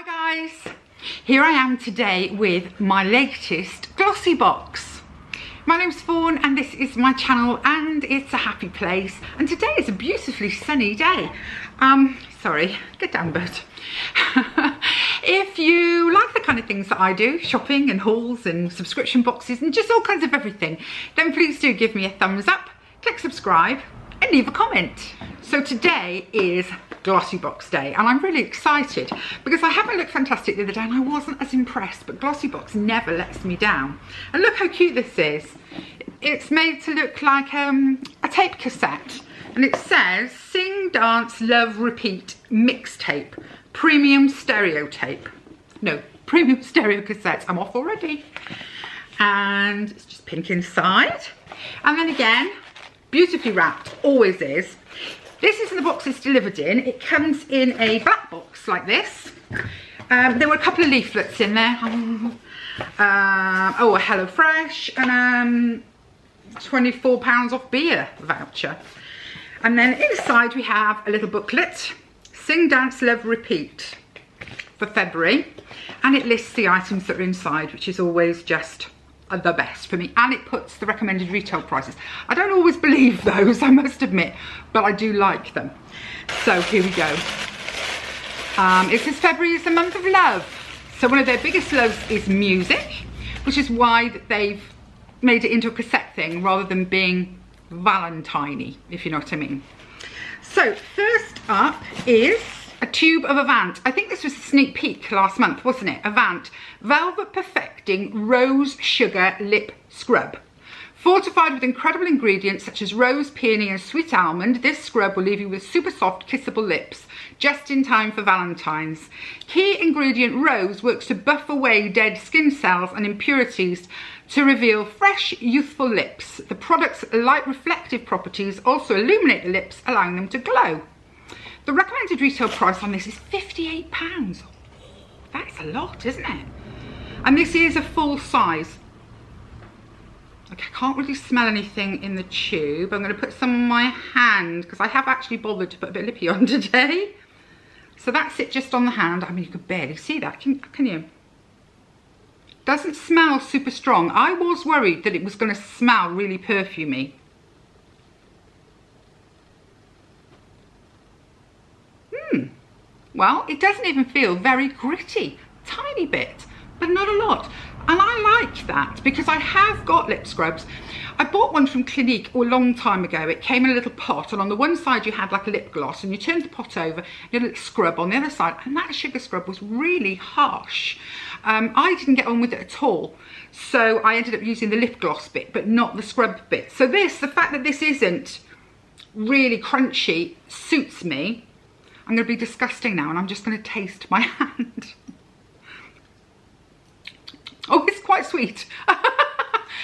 Hi guys, here I am today with my latest Glossy Box. My name's Fawn and this is my channel and it's a happy place, and today is a beautifully sunny day. Sorry, get down bird. If you like the kind of things that I do, shopping and hauls and subscription boxes and just all kinds of everything, then please do give me a thumbs up, click subscribe and leave a comment. So today is Glossy Box day and I'm really excited because I haven't looked fantastic the other day and I wasn't as impressed, but Glossy Box never lets me down. And look how cute this is. It's made to look like a tape cassette and it says Sing, Dance, Love, Repeat Mixtape, Premium Stereo Tape. No, Premium Stereo Cassette. I'm off already. And it's just pink inside. And then again, beautifully wrapped, always is. This is the box it's delivered in. It comes in a black box like this. There were a couple of leaflets in there. Oh, a Hello Fresh and £24 off beer voucher. And then inside we have a little booklet, Sing, Dance, Love, Repeat for February. And it lists the items that are inside, which is always just the best for me, and it puts the recommended retail prices. I don't always believe those, I must admit, but I do like them. So here we go. It says February is the month of love. So one of their biggest loves is music, which is why they've made it into a cassette thing rather than being Valentine-y, if you know what I mean. So first up is a tube of Avant. I think this was a sneak peek last month, wasn't it? Avant Velvet Perfecting Rose Sugar Lip Scrub. Fortified with incredible ingredients such as rose, peony and sweet almond, this scrub will leave you with super soft, kissable lips, just in time for Valentine's. Key ingredient rose works to buff away dead skin cells and impurities to reveal fresh, youthful lips. The product's light reflective properties also illuminate the lips, allowing them to glow. The recommended retail price on this is £58. That's a lot, isn't it? And this is a full size. Okay, I can't really smell anything in the tube. I'm going to put some on my hand because I have actually bothered to put a bit of lippy on today. So that's it just on the hand. I mean, you could barely see that, can you? Doesn't smell super strong. I was worried that it was going to smell really perfumey. Well, it doesn't even feel very gritty, tiny bit, but not a lot. And I like that because I have got lip scrubs. I bought one from Clinique a long time ago. It came in a little pot and on the one side you had like a lip gloss and you turned the pot over, you had a little scrub on the other side, and that sugar scrub was really harsh. I didn't get on with it at all. So I ended up using the lip gloss bit, but not the scrub bit. So the fact that this isn't really crunchy suits me. I'm going to be disgusting now and I'm just going to taste my hand. Oh, it's quite sweet.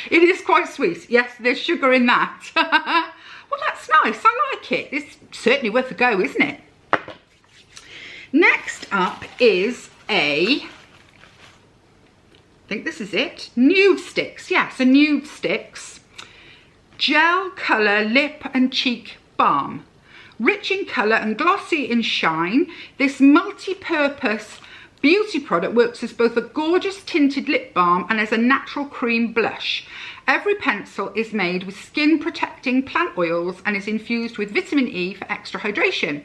It is quite sweet. Yes, there's sugar in that. Well, that's nice. I like it. It's certainly worth a go, isn't it? Next up is I think this is it. Nude Sticks. Yeah, so Nude Sticks. Gel Colour Lip and Cheek Balm. Rich in colour and glossy in shine, this multi-purpose beauty product works as both a gorgeous tinted lip balm and as a natural cream blush. Every pencil is made with skin protecting plant oils and is infused with vitamin E for extra hydration.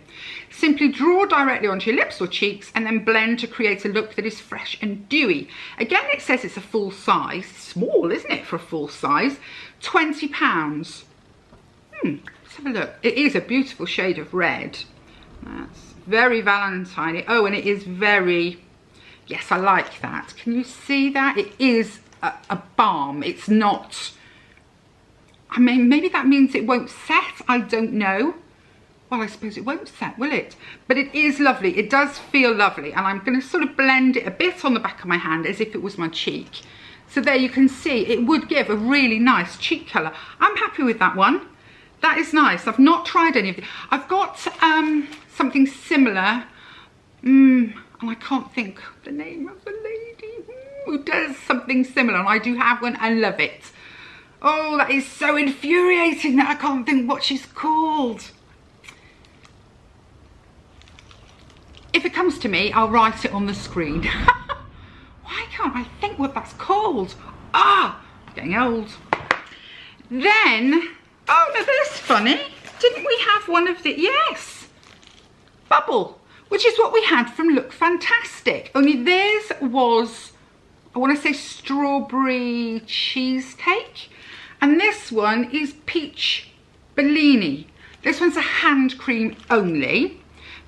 Simply draw directly onto your lips or cheeks and then blend to create a look that is fresh and dewy. Again, it says it's a full size. Small, isn't it, for a full size? £20. Let's have a look. It is a beautiful shade of red. That's very Valentine. Oh, and it is very, yes, I like that. Can you see that? It is a balm. It's not, I mean, maybe that means it won't set. I don't know. Well, I suppose it won't set, will it? But it is lovely. It does feel lovely. And I'm going to sort of blend it a bit on the back of my hand as if it was my cheek. So there you can see it would give a really nice cheek colour. I'm happy with that one. That is nice. I've not tried any of them. I've got something similar. And I can't think of the name of the lady who does something similar. And I do have one. I love it. Oh, that is so infuriating that I can't think what she's called. if it comes to me, I'll write it on the screen. Why can't I think what that's called? Ah, getting old. Then, oh no, this is funny. Didn't we have one of the, yes, Bubble, which is what we had from Look Fantastic. Only theirs was, I want to say strawberry cheesecake. And this one is peach Bellini. This one's a hand cream only,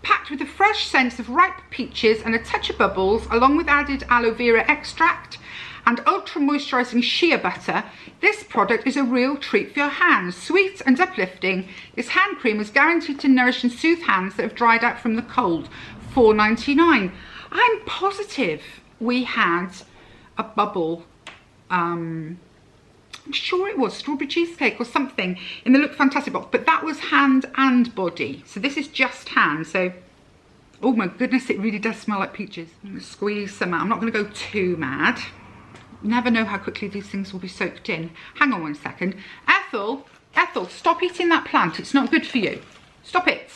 packed with a fresh sense of ripe peaches and a touch of bubbles, along with added aloe vera extract and ultra moisturising shea butter. This product is a real treat for your hands. Sweet and uplifting, this hand cream is guaranteed to nourish and soothe hands that have dried out from the cold. $4.99. I'm positive we had a Bubble, I'm sure it was strawberry cheesecake or something in the Look Fantastic box, but that was hand and body. So this is just hand. So, oh my goodness, it really does smell like peaches. I'm going to squeeze some out. I'm not going to go too mad. Never know how quickly these things will be soaked in. Hang on 1 second. Ethel, stop eating that plant. It's not good for you. Stop it.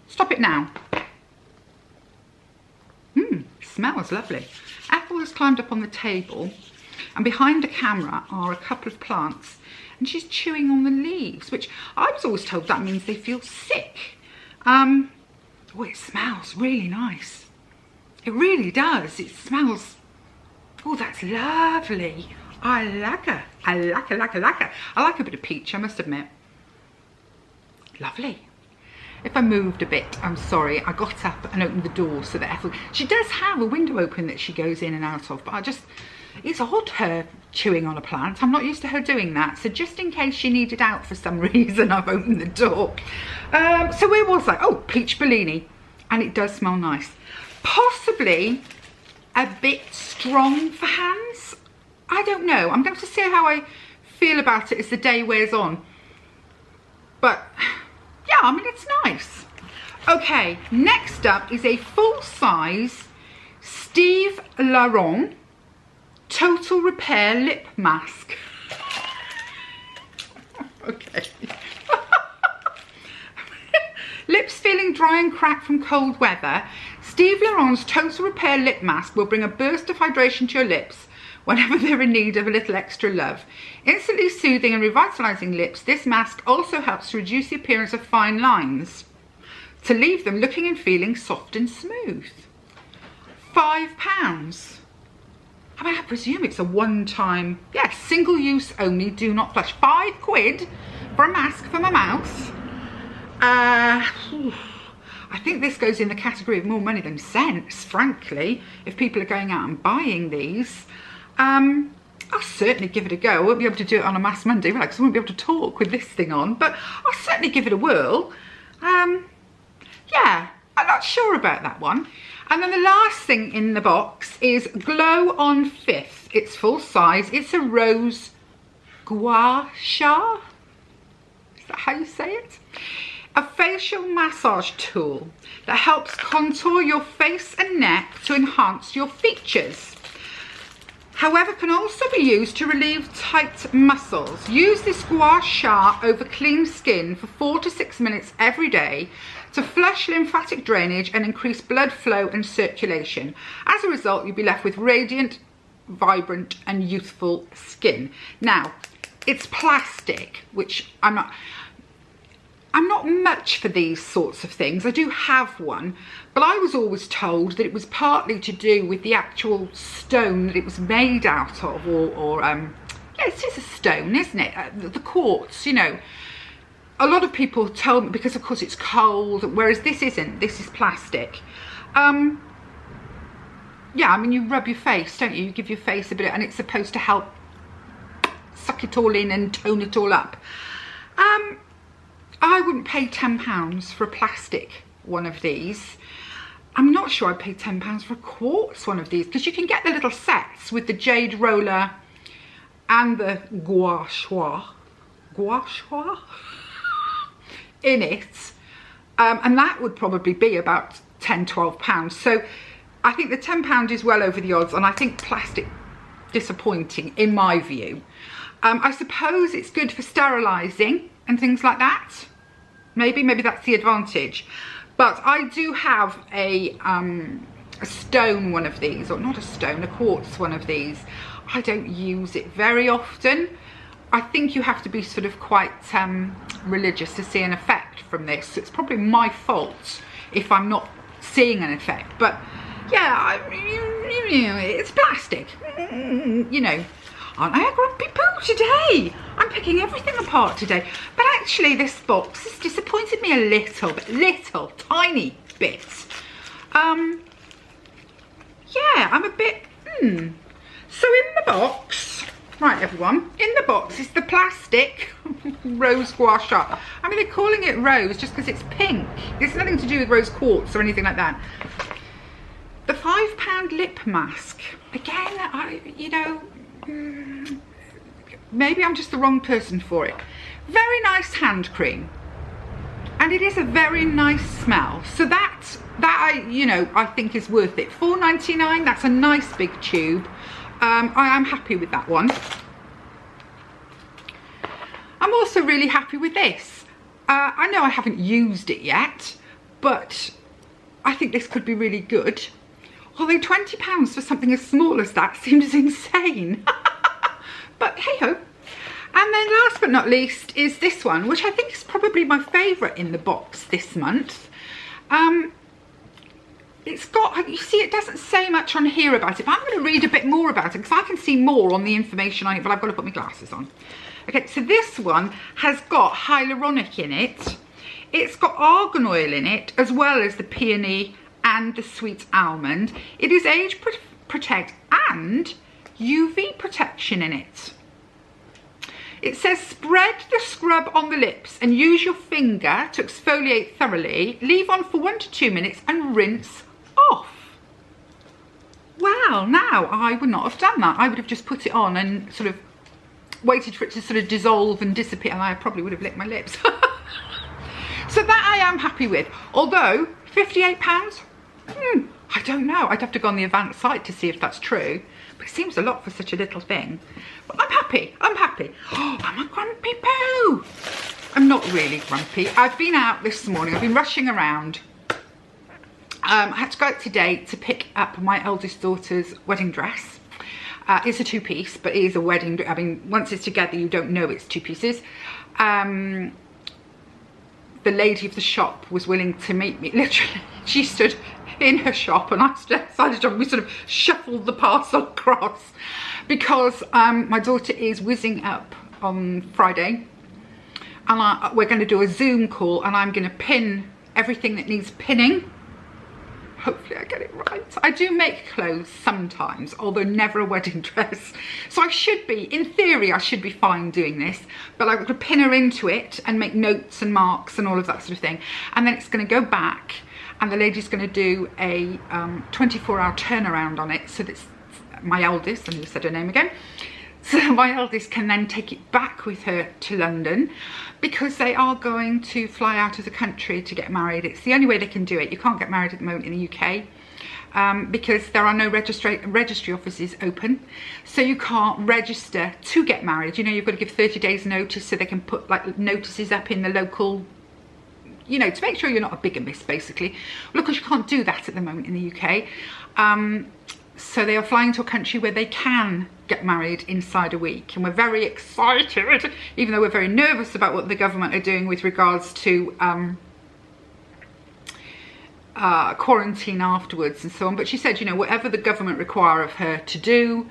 Stop it now. Smells lovely. Ethel has climbed up on the table, and behind the camera are a couple of plants, and she's chewing on the leaves, which I was always told that means they feel sick. Oh, it smells really nice. It really does. It smells, oh, that's lovely. I like her. I like her. I like a bit of peach, I must admit. Lovely. If I moved a bit, I'm sorry. I got up and opened the door so that Ethel, she does have a window open that she goes in and out of, but it's odd her chewing on a plant. I'm not used to her doing that. So just in case she needed out for some reason, I've opened the door. So where was I? Oh, peach Bellini. And it does smell nice. Possibly a bit strong for hands. I don't know. I'm going to see how I feel about it as the day wears on. But yeah, I mean, it's nice. Okay, next up is a full-size Steve Laurent Total Repair Lip Mask. Okay. Lips feeling dry and cracked from cold weather? Steve Laurent's Total Repair Lip Mask will bring a burst of hydration to your lips whenever they're in need of a little extra love. Instantly soothing and revitalising lips, this mask also helps to reduce the appearance of fine lines, to leave them looking and feeling soft and smooth. £5. I mean, I presume it's a one-time, yes, single use only, do not flush. £5 for a mask for my mouth. I think this goes in the category of more money than sense, frankly, if people are going out and buying these. I'll certainly give it a go. I won't be able to do it on a Mass Monday, right, because I won't be able to talk with this thing on, but I'll certainly give it a whirl. Yeah, I'm not sure about that one. And then the last thing in the box is Glow on 5th. It's full size. It's a rose gua sha. Is that how you say it? A facial massage tool that helps contour your face and neck to enhance your features. However, can also be used to relieve tight muscles. Use this gua sha over clean skin for 4 to 6 minutes every day to flush lymphatic drainage and increase blood flow and circulation. As a result, you'll be left with radiant, vibrant and youthful skin. Now, it's plastic, which I'm not much for these sorts of things. I do have one, but I was always told that it was partly to do with the actual stone that it was made out of, yeah, it's just a stone, isn't it? The quartz, you know. A lot of people told me, because of course it's cold, whereas this isn't, this is plastic. Yeah, I mean, you rub your face, don't you? You give your face a bit, and it's supposed to help suck it all in and tone it all up. I wouldn't pay £10 for a plastic one of these. I'm not sure I'd pay £10 for a quartz one of these, because you can get the little sets with the jade roller and the gua sha in it, and that would probably be about £10–12. So I think the £10 is well over the odds, and I think plastic disappointing in my view. I suppose it's good for sterilising and things like that. Maybe that's the advantage. But I do have a stone one of these, or not a stone, a quartz one of these. I don't use it very often. I think you have to be sort of quite religious to see an effect from this. It's probably my fault if I'm not seeing an effect, but yeah, it's plastic, you know. Aren't I a grumpy poo today? I'm picking everything apart today. But actually this box has disappointed me a little bit, tiny bit. Yeah, I'm a bit, So in the box, right everyone, in the box is the plastic rose gua sha. I mean, they're calling it rose just because it's pink. It's nothing to do with rose quartz or anything like that. The £5 lip mask. Again, you know, maybe I'm just the wrong person for it. Very nice hand cream. And it is a very nice smell. So that you know, I think is worth it. £4.99, that's a nice big tube. I am happy with that one. I'm also really happy with this. I know I haven't used it yet, but I think this could be really good. Although £20 for something as small as that seems insane. But hey ho. And then last but not least is this one, which I think is probably my favourite in the box this month. It's got, you see, it doesn't say much on here about it, but I'm going to read a bit more about it because I can see more on the information on it, but I've got to put my glasses on. Okay, so this one has got hyaluronic in it. It's got argan oil in it, as well as the peony and the sweet almond. It is age protect and UV protection in it. It says spread the scrub on the lips and use your finger to exfoliate thoroughly. Leave on for 1 to 2 minutes and rinse off. Well, now I would not have done that. I would have just put it on and sort of waited for it to sort of dissolve and disappear, and I probably would have licked my lips. So that I am happy with. Although £58, I don't know. I'd have to go on the advanced site to see if that's true. But it seems a lot for such a little thing. But I'm happy. I'm happy. Oh, I'm a grumpy poo. I'm not really grumpy. I've been out this morning. I've been rushing around. I had to go out today to pick up my eldest daughter's wedding dress. It's a 2-piece, but it is a wedding. I mean, once it's together, you don't know it's 2 pieces. The lady of the shop was willing to meet me. Literally, she stood in her shop and I stood outside the shop and we sort of shuffled the parcel across because my daughter is whizzing up on Friday and we're going to do a Zoom call and I'm going to pin everything that needs pinning. Hopefully I get it right. I do make clothes sometimes, although never a wedding dress. So I should be, in theory, I should be fine doing this. But I'm going to pin her into it and make notes and marks and all of that sort of thing. And then it's going to go back and the lady's going to do a 24-hour turnaround on it. So that's my eldest, and who said her name again. So my eldest can then take it back with her to London because they are going to fly out of the country to get married. It's the only way they can do it. You can't get married at the moment in the UK because there are no registry offices open. So you can't register to get married. You know, you've got to give 30 days notice so they can put like notices up in the local, you know, to make sure you're not a bigamist basically. Well, of course you can't do that at the moment in the UK. So they are flying to a country where they can get married inside a week, and we're very excited, even though we're very nervous about what the government are doing with regards to quarantine afterwards and so on. But she said, you know, whatever the government require of her to do,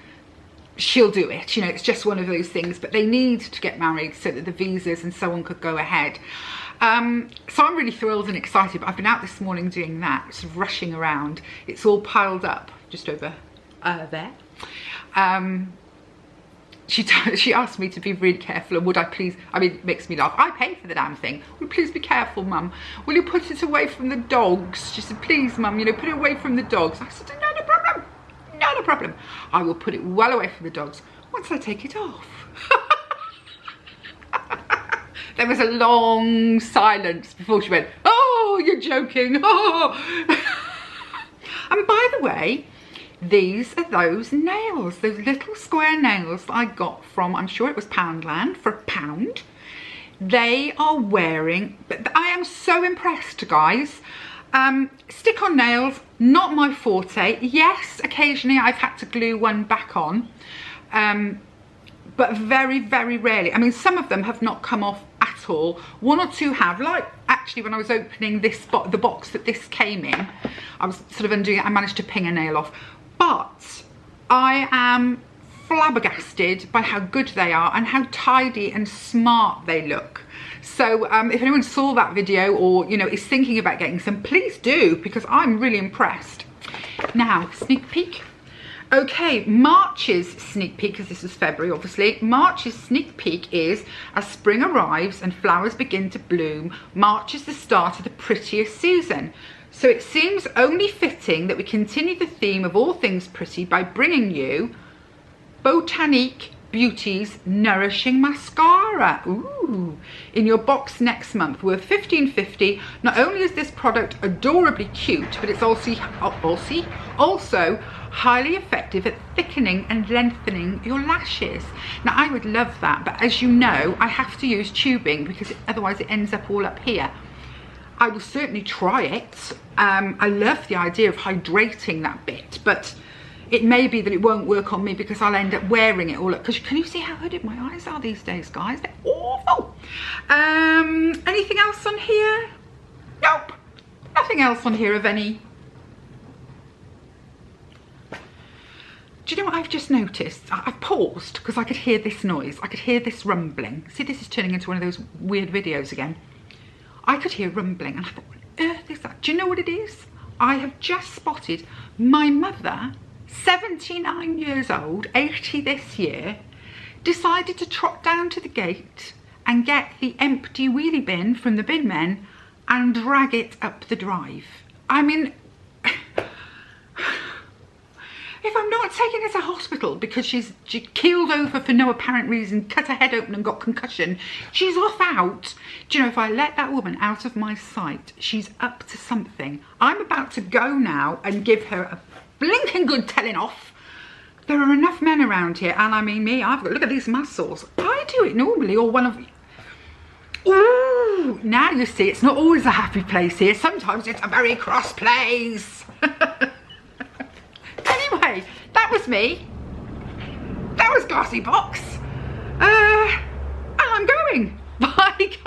she'll do it. You know, it's just one of those things, but they need to get married so that the visas and so on could go ahead. So I'm really thrilled and excited, but I've been out this morning doing that, sort of rushing around. It's all piled up just over there. She asked me to be really careful and would I please, I mean, it makes me laugh. I pay for the damn thing. Will you please be careful, Mum? Will you put it away from the dogs? She said, please, Mum, you know, put it away from the dogs. I said, not a problem, not a problem. I will put it well away from the dogs once I take it off. There was a long silence before she went, oh, you're joking, oh. And by the way, these are those nails, those little square nails that I got from, I'm sure it was Poundland, for £1. They are wearing, but I am so impressed, guys. Stick on nails, not my forte. Yes, occasionally I've had to glue one back on, but very, very rarely. I mean, some of them have not come off at all. One or two have, like actually when I was opening this the box that this came in, I was sort of undoing it, I managed to ping a nail off. But I am flabbergasted by how good they are and how tidy and smart they look. So if anyone saw that video or, you know, is thinking about getting some, please do, because I'm really impressed. Now, sneak peek. Okay, March's sneak peek, because this is February obviously. March's sneak peek is, as spring arrives and flowers begin to bloom, March is the start of the prettiest season. So it seems only fitting that we continue the theme of all things pretty by bringing you Botanique Beauty's Nourishing Mascara. Ooh, in your box next month, worth $15.50. Not only is this product adorably cute, but it's also highly effective at thickening and lengthening your lashes. Now, I would love that, but as you know, I have to use tubing because otherwise it ends up all up here. I will certainly try it. I love the idea of hydrating that bit, but it may be that it won't work on me because I'll end up wearing it all up. Because can you see how hooded my eyes are these days, guys? They're awful. Anything else on here? Nope. Nothing else on here of any. Do you know what I've just noticed? I've paused because I could hear this noise. I could hear this rumbling. See, this is turning into one of those weird videos again. I could hear rumbling and I thought, what on earth is that? Do you know what it is? I have just spotted my mother, 79 years old, 80 this year, decided to trot down to the gate and get the empty wheelie bin from the bin men and drag it up the drive. I mean, if I'm not taking her to hospital because she keeled over for no apparent reason, cut her head open and got concussion, she's off out. Do you know, if I let that woman out of my sight, she's up to something. I'm about to go now and give her a blinking good telling off. There are enough men around here, and I mean me, I've got, look at these muscles. I do it normally, or one of, ooh, now you see, it's not always a happy place here. Sometimes it's a very cross place. Anyway, that was me. That was Glossy Box. And I'm going. Bye, guys.